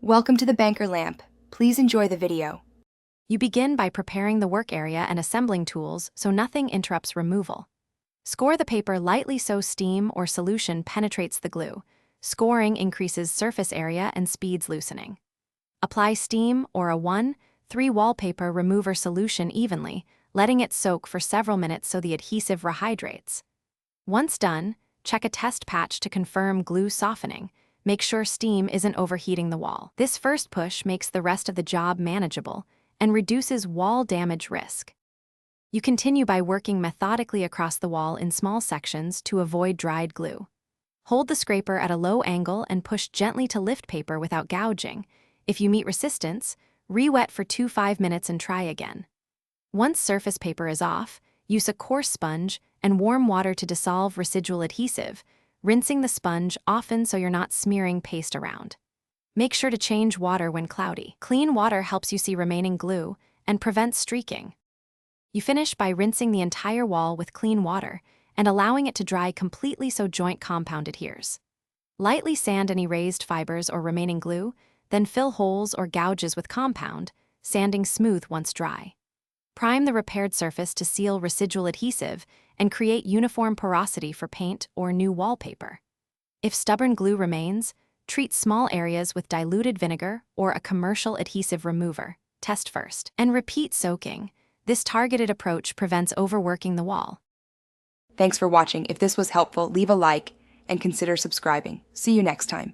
Welcome to the banker lamp. Please enjoy the video. You begin by preparing the work area and assembling tools so nothing interrupts removal. Score the paper lightly so steam or solution penetrates the glue. Scoring increases surface area and speeds loosening. Apply steam or a 1-3 wallpaper remover solution evenly, letting it soak for several minutes so the adhesive rehydrates. Once done, check a test patch to confirm glue softening. Make sure steam isn't overheating the wall. This first push makes the rest of the job manageable and reduces wall damage risk. You continue by working methodically across the wall in small sections to avoid dried glue. Hold the scraper at a low angle and push gently to lift paper without gouging. If you meet resistance, re-wet for 2-5 minutes and try again. Once surface paper is off, use a coarse sponge and warm water to dissolve residual adhesive, rinsing the sponge often so you're not smearing paste around. Make sure to change water when cloudy. Clean water helps you see remaining glue and prevents streaking. You finish by rinsing the entire wall with clean water and allowing it to dry completely so joint compound adheres. Lightly sand any raised fibers or remaining glue, then fill holes or gouges with compound, sanding smooth once dry. Prime the repaired surface to seal residual adhesive and create uniform porosity for paint or new wallpaper. If stubborn glue remains, treat small areas with diluted vinegar or a commercial adhesive remover. Test first. And repeat soaking. This targeted approach prevents overworking the wall. Thanks for watching. If this was helpful, leave a like and consider subscribing. See you next time.